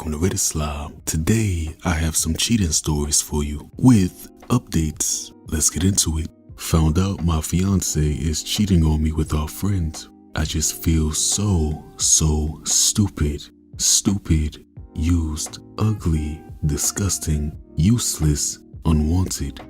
welcome to rslash. Today I have some cheating stories for you with updates. Let's get into it. Found out my fiance is cheating on me with our friend. I just feel so stupid. Stupid, used, ugly, disgusting, useless, unwanted.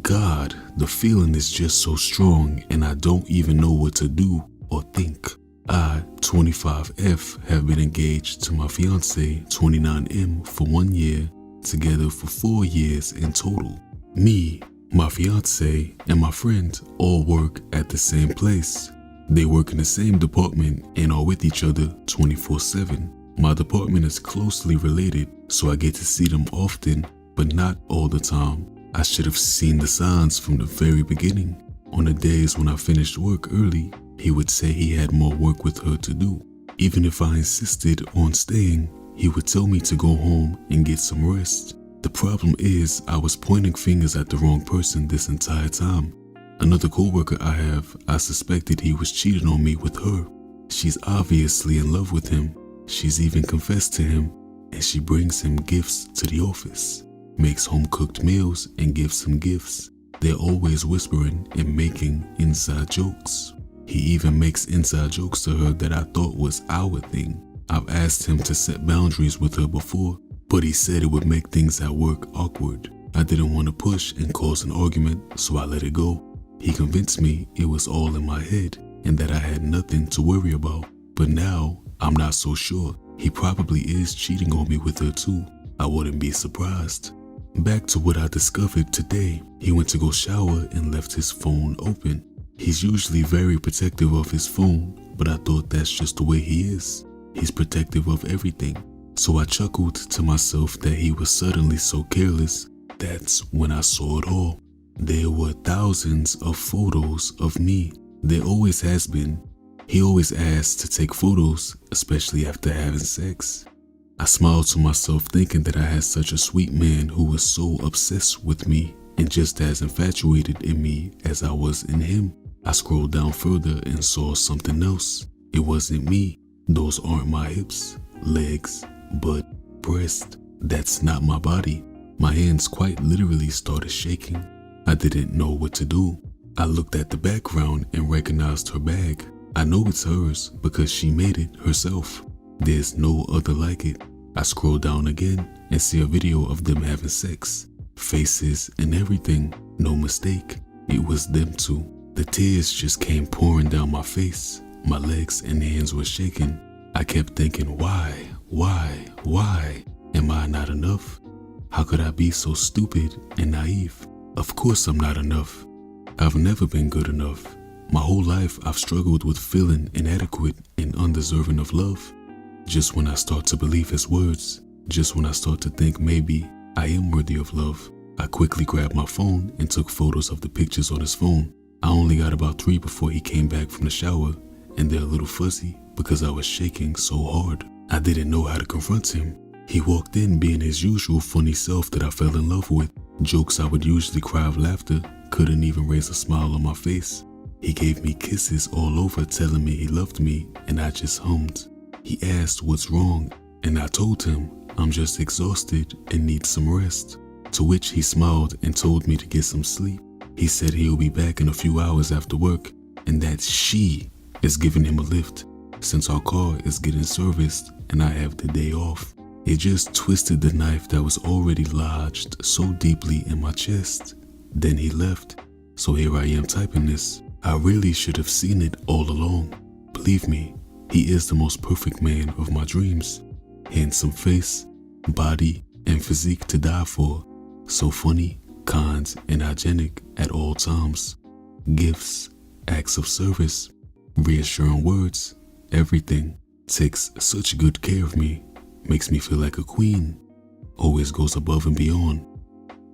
God, the feeling is just so strong and I don't even know what to do or think. I, 25F, have been engaged to my fiance, 29M, for 1 year, together for 4 years in total. Me, my fiance, and my friend all work at the same place. They work in the same department and are with each other 24/7. My department is closely related, so I get to see them often, but not all the time. I should have seen the signs from the very beginning. On the days when I finished work early, he would say he had more work with her to do. Even if I insisted on staying, he would tell me to go home and get some rest. The problem is I was pointing fingers at the wrong person this entire time. Another coworker I suspected he was cheating on me with her. She's obviously in love with him. She's even confessed to him, and she brings him gifts to the office, makes home-cooked meals and gives him gifts. They're always whispering and making inside jokes. He even makes inside jokes to her that I thought was our thing. I've asked him to set boundaries with her before, but he said it would make things at work awkward. I didn't want to push and cause an argument, so I let it go. He convinced me it was all in my head and that I had nothing to worry about. But now, I'm not so sure. He probably is cheating on me with her too. I wouldn't be surprised. Back to what I discovered today. He went to go shower and left his phone open. He's usually very protective of his phone, but I thought that's just the way he is. He's protective of everything. So I chuckled to myself that he was suddenly so careless. That's when I saw it all. There were thousands of photos of me. There always has been. He always asked to take photos, especially after having sex. I smiled to myself thinking that I had such a sweet man who was so obsessed with me and just as infatuated in me as I was in him. I scrolled down further and saw something else. It wasn't me. Those aren't my hips, legs, butt, breast. That's not my body. My hands quite literally started shaking. I didn't know what to do. I looked at the background and recognized her bag. I know it's hers because she made it herself. There's no other like it. I scroll down again and see a video of them having sex. Faces and everything. No mistake. It was them two. The tears just came pouring down my face. My legs and hands were shaking. I kept thinking, why? Am I not enough? How could I be so stupid and naive? Of course I'm not enough. I've never been good enough. My whole life I've struggled with feeling inadequate and undeserving of love. Just when I start to believe his words, just when I start to think maybe I am worthy of love, I quickly grabbed my phone and took photos of the pictures on his phone. I only got about 3 before he came back from the shower, and they're a little fuzzy because I was shaking so hard. I didn't know how to confront him. He walked in being his usual funny self that I fell in love with. Jokes I would usually cry of laughter, couldn't even raise a smile on my face. He gave me kisses all over telling me he loved me, and I just hummed. He asked what's wrong, and I told him I'm just exhausted and need some rest. To which he smiled and told me to get some sleep. He said he'll be back in a few hours after work and that she is giving him a lift since our car is getting serviced and I have the day off. It just twisted the knife that was already lodged so deeply in my chest. Then he left. So here I am typing this. I really should have seen it all along. Believe me, he is the most perfect man of my dreams. Handsome face, body, and physique to die for. So funny, kind, and hygienic at all times. Gifts, acts of service, reassuring words, everything. Takes such good care of me. Makes me feel like a queen. Always goes above and beyond.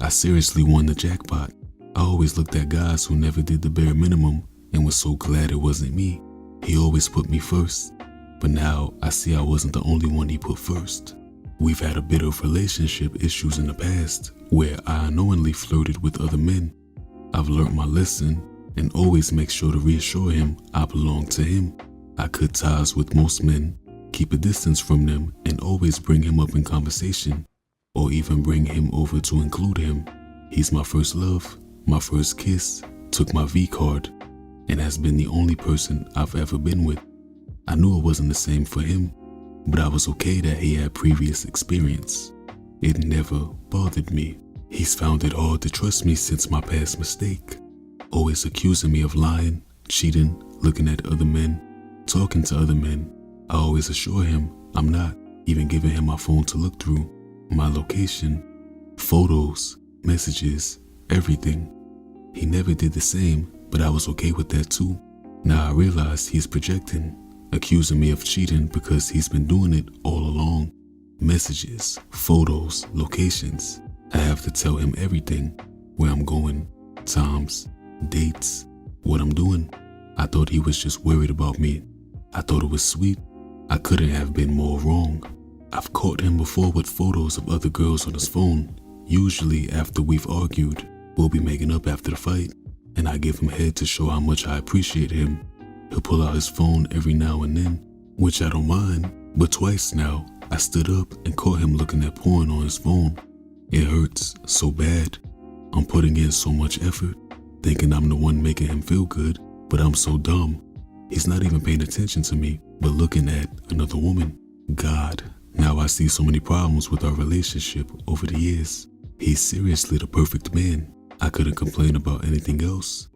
I seriously won the jackpot. I always looked at guys who never did the bare minimum and was so glad it wasn't me. He always put me first. But now I see I wasn't the only one he put first. We've had a bit of relationship issues in the past where I unknowingly flirted with other men. I've learned my lesson and always make sure to reassure him I belong to him. I cut ties with most men keep a distance from them, and always bring him up in conversation, or even bring him over to include him. He's my first love, my first kiss, took my V card, and has been the only person I've ever been with. I knew it wasn't the same for him, but I was okay that he had previous experience. It never bothered me. He's found it hard to trust me since my past mistake, always accusing me of lying, cheating, looking at other men, talking to other men. I always assure him I'm not, even giving him my phone to look through, my location, photos, messages, everything. He never did the same, but I was okay with that too. Now I realize he's projecting, accusing me of cheating because he's been doing it all along. Messages, photos, locations. I have to tell him everything, where I'm going, times, dates, what I'm doing. I thought he was just worried about me. I thought it was sweet. I couldn't have been more wrong. I've caught him before with photos of other girls on his phone. Usually after we've argued, we'll be making up after the fight, and I give him head to show how much I appreciate him. He'll pull out his phone every now and then, which I don't mind, but twice now, I stood up and caught him looking at porn on his phone. It hurts so bad. I'm putting in so much effort, thinking I'm the one making him feel good, but I'm so dumb. He's not even paying attention to me, but looking at another woman. God, now I see so many problems with our relationship over the years. He's seriously the perfect man. I couldn't complain about anything else.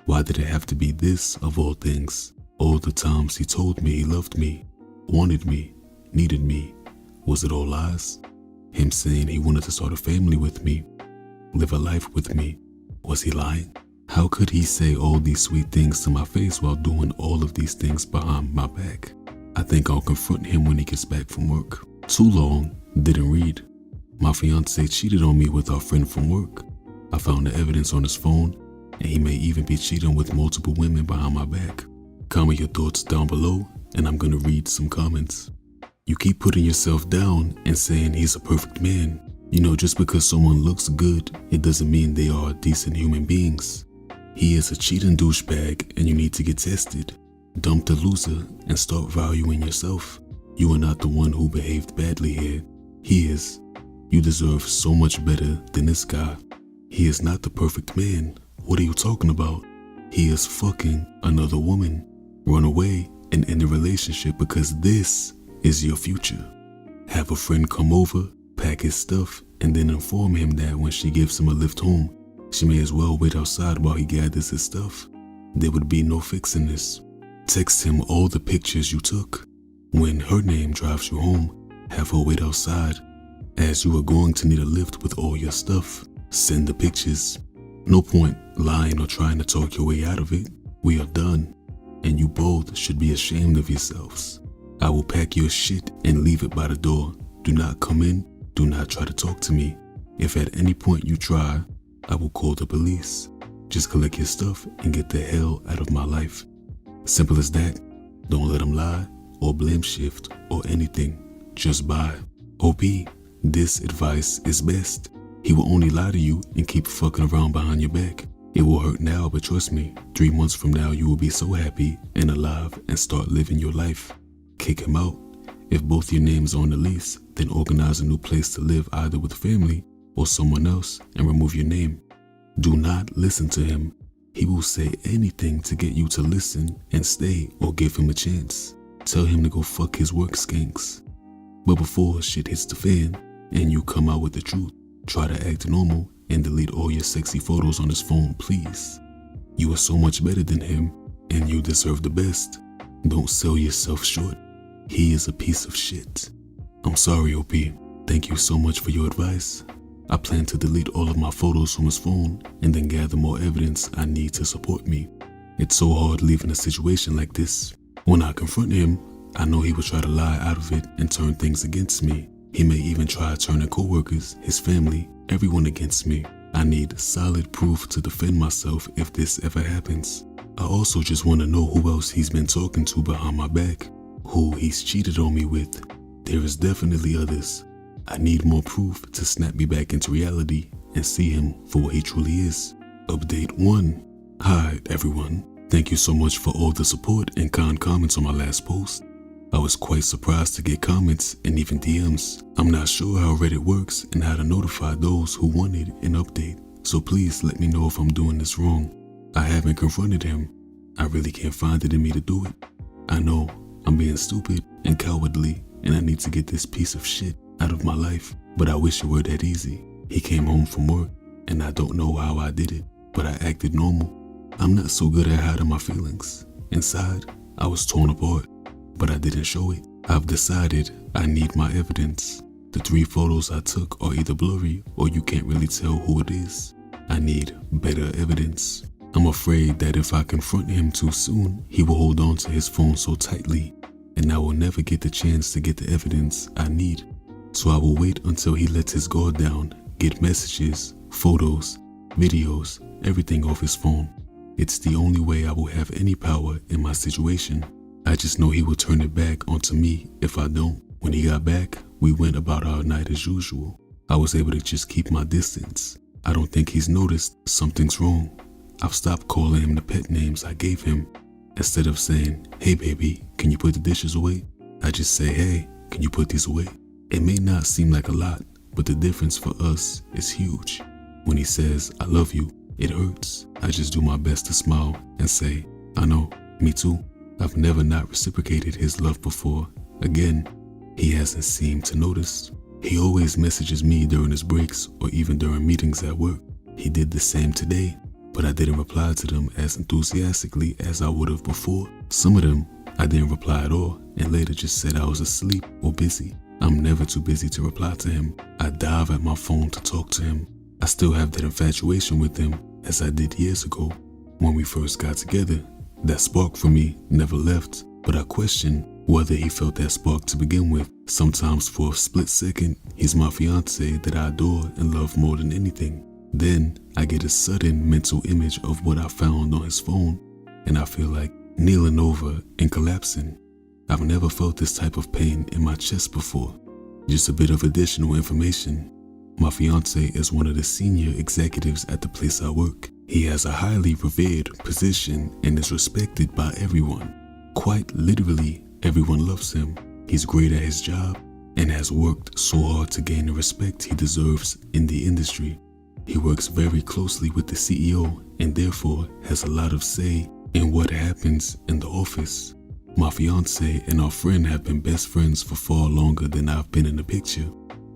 Why did it have to be this of all things? All the times he told me he loved me, wanted me, needed me. Was it all lies? Him saying he wanted to start a family with me, live a life with me. Was he lying? How could he say all these sweet things to my face while doing all of these things behind my back? I think I'll confront him when he gets back from work. Too long, didn't read. My fiance cheated on me with our friend from work. I found the evidence on his phone, and he may even be cheating with multiple women behind my back. Comment your thoughts down below, and I'm gonna read some comments. You keep putting yourself down and saying he's a perfect man. You know, just because someone looks good, it doesn't mean they are decent human beings. He is a cheating douchebag, and you need to get tested. Dump the loser and start valuing yourself. You are not the one who behaved badly here. He is. You deserve so much better than this guy. He is not the perfect man. What are you talking about? He is fucking another woman. Run away and end the relationship because this is your future. Have a friend come over, pack his stuff, and then inform him that when she gives him a lift home, she may as well wait outside while he gathers his stuff. There would be no fixing this. Text him all the pictures you took. When her name drives you home, have her wait outside, as you are going to need a lift with all your stuff. Send the pictures. No point lying or trying to talk your way out of it. We are done, and you both should be ashamed of yourselves. I will pack your shit and leave it by the door. Do not come in. Do not try to talk to me. If at any point you try, I will call the police. Just collect your stuff and get the hell out of my life. Simple as that. Don't let him lie or blame shift or anything. Just bye. OP, this advice is best. He will only lie to you and keep fucking around behind your back. It will hurt now, but trust me, 3 months from now you will be so happy and alive and start living your life. Kick him out. If both your names are on the lease, then organize a new place to live either with family or someone else and remove your name. Do not listen to him. He will say anything to get you to listen and stay or give him a chance. Tell him to go fuck his work skanks. But before shit hits the fan and you come out with the truth, try to act normal and delete all your sexy photos on his phone, please. You are so much better than him and you deserve the best. Don't sell yourself short. He is a piece of shit. I'm sorry, OP. Thank you so much for your advice. I plan to delete all of my photos from his phone and then gather more evidence I need to support me. It's so hard leaving a situation like this. When I confront him, I know he will try to lie out of it and turn things against me. He may even try turning coworkers, his family, everyone against me. I need solid proof to defend myself if this ever happens. I also just want to know who else he's been talking to behind my back, who he's cheated on me with. There is definitely others. I need more proof to snap me back into reality and see him for what he truly is. Update 1. Hi everyone. Thank you so much for all the support and kind comments on my last post. I was quite surprised to get comments and even DMs. I'm not sure how Reddit works and how to notify those who wanted an update, so please let me know if I'm doing this wrong. I haven't confronted him. I really can't find it in me to do it. I know I'm being stupid and cowardly and I need to get this piece of shit out of my life, but I wish it were that easy. He came home from work and I don't know how I did it, but I acted normal. I'm not so good at hiding my feelings. Inside, I was torn apart, but I didn't show it. I've decided I need my evidence. The 3 photos I took are either blurry or you can't really tell who it is. I need better evidence. I'm afraid that if I confront him too soon, he will hold on to his phone so tightly, and I will never get the chance to get the evidence I need. So I will wait until he lets his guard down, get messages, photos, videos, everything off his phone. It's the only way I will have any power in my situation. I just know he will turn it back onto me if I don't. When he got back, we went about our night as usual. I was able to just keep my distance. I don't think he's noticed something's wrong. I've stopped calling him the pet names I gave him. Instead of saying, "Hey baby, can you put the dishes away?" I just say, "Hey, can you put these away?" It may not seem like a lot, but the difference for us is huge. When he says, "I love you," it hurts. I just do my best to smile and say, "I know, me too." I've never not reciprocated his love before. Again, he hasn't seemed to notice. He always messages me during his breaks or even during meetings at work. He did the same today, but I didn't reply to them as enthusiastically as I would have before. Some of them, I didn't reply at all and later just said I was asleep or busy. I'm never too busy to reply to him. I dive at my phone to talk to him. I still have that infatuation with him as I did years ago when we first got together. That spark for me never left, but I question whether he felt that spark to begin with. Sometimes for a split second, he's my fiancé that I adore and love more than anything. Then I get a sudden mental image of what I found on his phone, and I feel like kneeling over and collapsing. I've never felt this type of pain in my chest before. Just a bit of additional information. My fiancé is one of the senior executives at the place I work. He has a highly revered position and is respected by everyone. Quite literally, everyone loves him. He's great at his job and has worked so hard to gain the respect he deserves in the industry. He works very closely with the CEO and therefore has a lot of say in what happens in the office. My fiancé and our friend have been best friends for far longer than I've been in the picture.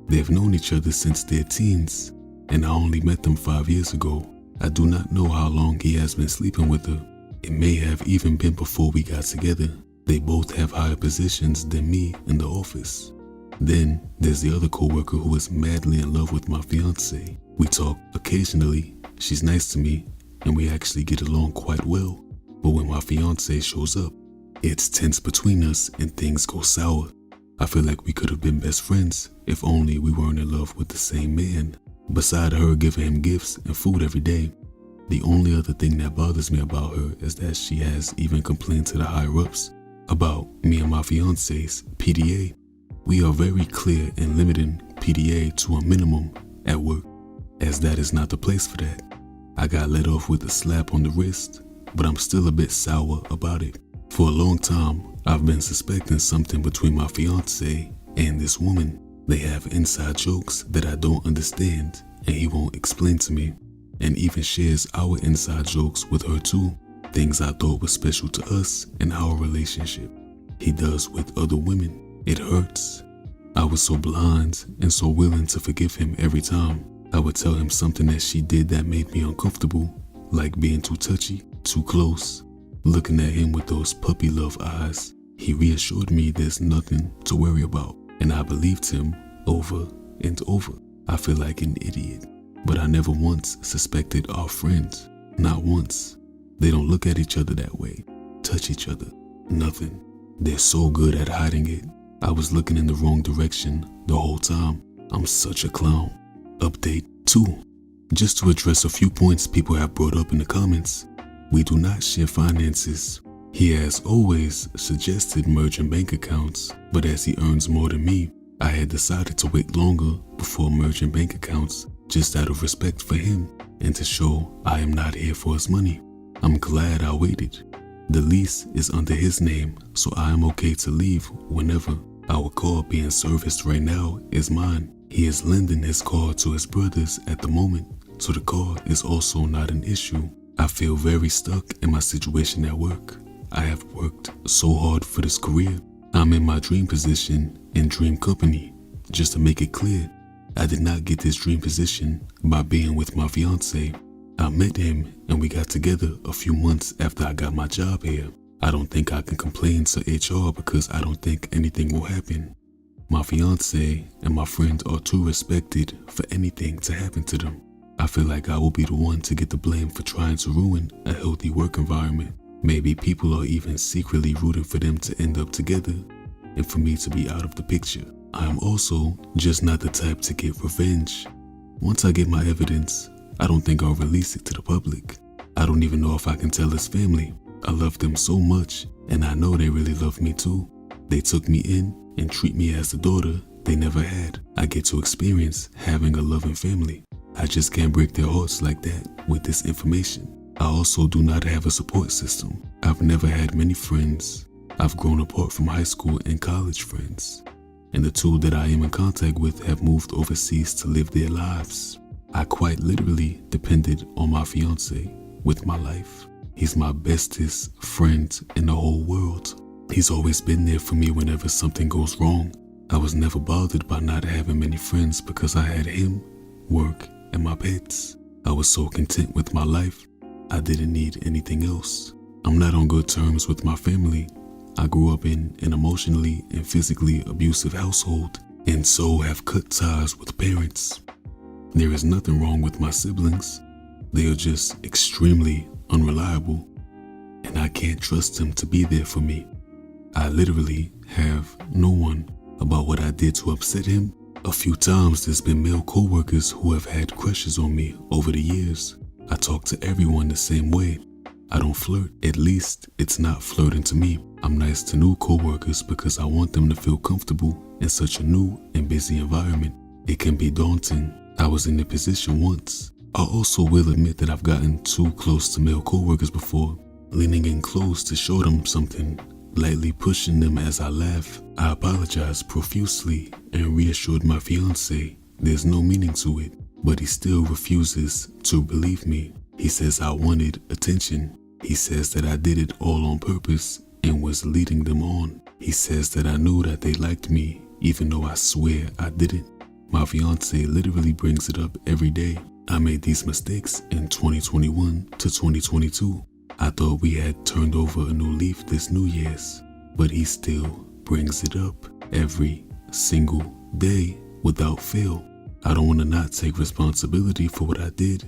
They've known each other since their teens, and I only met them 5 years ago. I do not know how long he has been sleeping with her. It may have even been before we got together. They both have higher positions than me in the office. Then there's the other coworker who is madly in love with my fiancé. We talk occasionally, she's nice to me, and we actually get along quite well. But when my fiancé shows up, it's tense between us and things go sour. I feel like we could have been best friends if only we weren't in love with the same man. Beside her giving him gifts and food every day, the only other thing that bothers me about her is that she has even complained to the higher-ups about me and my fiancé's PDA. We are very clear in limiting PDA to a minimum at work, as that is not the place for that. I got let off with a slap on the wrist, but I'm still a bit sour about it. For a long time, I've been suspecting something between my fiancé and this woman. They have inside jokes that I don't understand and he won't explain to me, and even shares our inside jokes with her too, things I thought were special to us and our relationship. He does with other women. It hurts. I was so blind and so willing to forgive him every time. I would tell him something that she did that made me uncomfortable, like being too touchy, too close. Looking at him with those puppy love eyes, he reassured me there's nothing to worry about, and I believed him over and over. I feel like an idiot, but I never once suspected our friends, not once. They don't look at each other that way, touch each other, nothing. They're so good at hiding it. I was looking in the wrong direction the whole time. I'm such a clown. Update 2. Just to address a few points people have brought up in the comments. We do not share finances. He has always suggested merging bank accounts, but as he earns more than me, I had decided to wait longer before merging bank accounts, just out of respect for him and to show I am not here for his money. I'm glad I waited. The lease is under his name, so I am okay to leave whenever. Our car being serviced right now is mine. He is lending his car to his brothers at the moment, so the car is also not an issue. I feel very stuck in my situation at work. I have worked so hard for this career. I'm in my dream position in dream company. Just to make it clear, I did not get this dream position by being with my fiance. I met him and we got together a few months after I got my job here. I don't think I can complain to HR because I don't think anything will happen. My fiance and my friends are too respected for anything to happen to them. I feel like I will be the one to get the blame for trying to ruin a healthy work environment. Maybe people are even secretly rooting for them to end up together and for me to be out of the picture. I am also just not the type to get revenge. Once I get my evidence, I don't think I'll release it to the public. I don't even know if I can tell his family. I love them so much, and I know they really love me too. They took me in and treat me as the daughter they never had. I get to experience having a loving family. I just can't break their hearts like that with this information. I also do not have a support system. I've never had many friends. I've grown apart from high school and college friends, and the two that I am in contact with have moved overseas to live their lives. I quite literally depended on my fiance with my life. He's my bestest friend in the whole world. He's always been there for me whenever something goes wrong. I was never bothered by not having many friends because I had him, work, and my pets. I was so content with my life, I didn't need anything else. I'm not on good terms with my family. I grew up in an emotionally and physically abusive household, and so have cut ties with parents. There is nothing wrong with my siblings. They are just extremely unreliable, and I can't trust them to be there for me. I literally have no one about what I did to upset him. A few times there's been male co-workers who have had crushes on me over the years. I talk to everyone the same way. I don't flirt. At least it's not flirting to me. I'm nice to new co-workers because I want them to feel comfortable in such a new and busy environment. It can be daunting. I was in a position once. I also will admit that I've gotten too close to male co-workers before, leaning in close to show them something, lightly pushing them as I laugh. I apologized profusely and reassured my fiance there's no meaning to it, but he still refuses to believe me. He says I wanted attention. He says that I did it all on purpose and was leading them on. He says that I knew that they liked me, even though I swear I didn't. My fiance literally brings it up every day. I made these mistakes in 2021 to 2022. I thought we had turned over a new leaf this New Year's, but he still brings it up every single day without fail. I don't want to not take responsibility for what I did,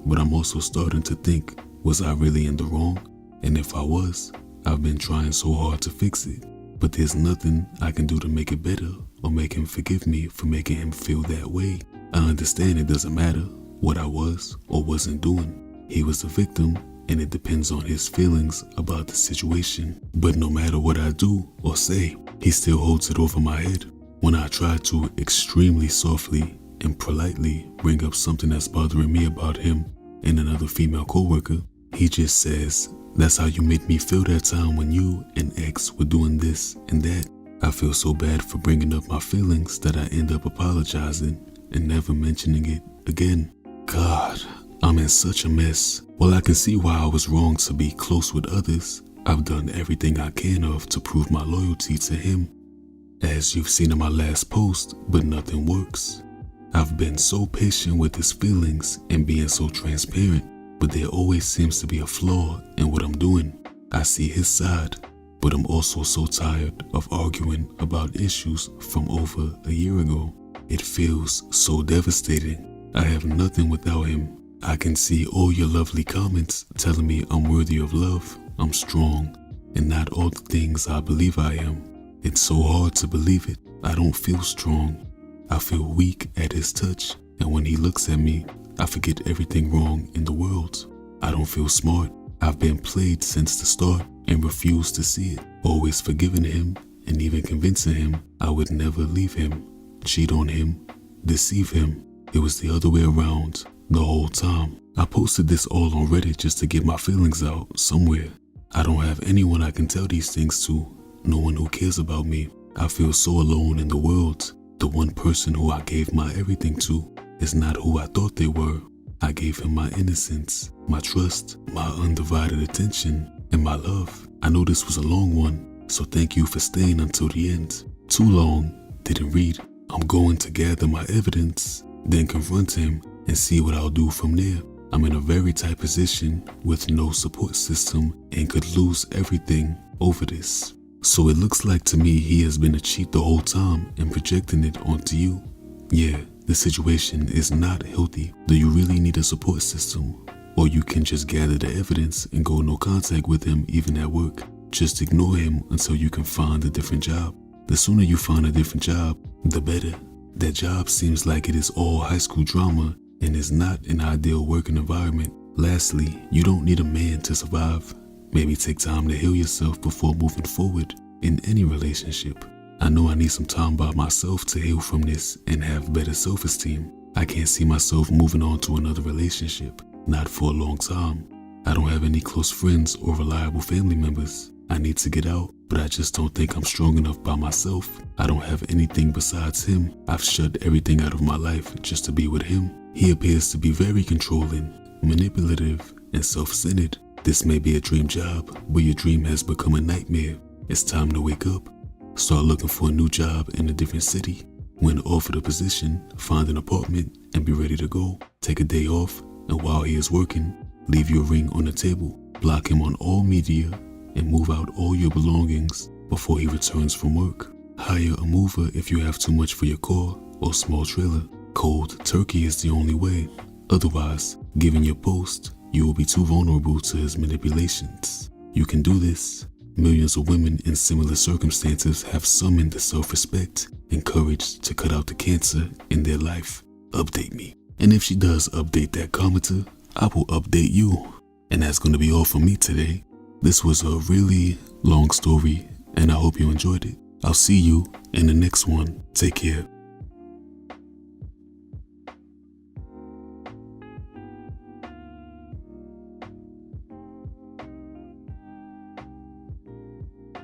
but I'm also starting to think, was I really in the wrong? And if I was, I've been trying so hard to fix it, but there's nothing I can do to make it better or make him forgive me for making him feel that way. I understand it doesn't matter what I was or wasn't doing. He was the victim, and it depends on his feelings about the situation. But no matter what I do or say, he still holds it over my head. When I try to extremely softly and politely bring up something that's bothering me about him and another female coworker, he just says, "That's how you made me feel that time when you and X were doing this and that." I feel so bad for bringing up my feelings that I end up apologizing and never mentioning it again. God, I'm in such a mess. While I can see why I was wrong to be close with others, I've done everything I can to prove my loyalty to him, as you've seen in my last post, but nothing works. I've been so patient with his feelings and being so transparent, but there always seems to be a flaw in what I'm doing. I see his side, but I'm also so tired of arguing about issues from over a year ago. It feels so devastating. I have nothing without him. I can see all your lovely comments telling me I'm worthy of love, I'm strong, and not all the things I believe I am. It's so hard to believe it. I don't feel strong. I feel weak at his touch, and when he looks at me, I forget everything wrong in the world. I don't feel smart. I've been played since the start and refused to see it, always forgiving him and even convincing him I would never leave him, cheat on him, deceive him. It was the other way around the whole time. I posted this all on Reddit just to get my feelings out somewhere. I don't have anyone I can tell these things to, no one who cares about me. I feel so alone in the world. The one person who I gave my everything to is not who I thought they were. I gave him my innocence, my trust, my undivided attention, and my love. I know this was a long one, so thank you for staying until the end. Too long, didn't read. I'm going to gather my evidence, then confront him and see what I'll do from there. I'm in a very tight position with no support system and could lose everything over this. So it looks like to me he has been a cheat the whole time and projecting it onto you. Yeah, the situation is not healthy. Do you really need a support system? Or you can just gather the evidence and go no contact with him even at work. Just ignore him until you can find a different job. The sooner you find a different job, the better. That job seems like it is all high school drama and is not an ideal working environment. Lastly, you don't need a man to survive. Maybe take time to heal yourself before moving forward in any relationship. I know I need some time by myself to heal from this and have better self-esteem. I can't see myself moving on to another relationship, not for a long time. I don't have any close friends or reliable family members. I need to get out, but I just don't think I'm strong enough by myself. I don't have anything besides him. I've shut everything out of my life just to be with him. He appears to be very controlling, manipulative, and self-centered. This may be a dream job, but your dream has become a nightmare. It's time to wake up. Start looking for a new job in a different city. When offered a position, find an apartment and be ready to go. Take a day off, and while he is working, leave your ring on the table. Block him on all media and move out all your belongings before he returns from work. Hire a mover if you have too much for your car or small trailer. Cold turkey is the only way. Otherwise, given your post, you will be too vulnerable to his manipulations. You can do this. Millions of women in similar circumstances have summoned the self-respect and courage to cut out the cancer in their life. Update me. And if she does update that commenter, I will update you. And that's going to be all from me today. This was a really long story, and I hope you enjoyed it. I'll see you in the next one. Take care.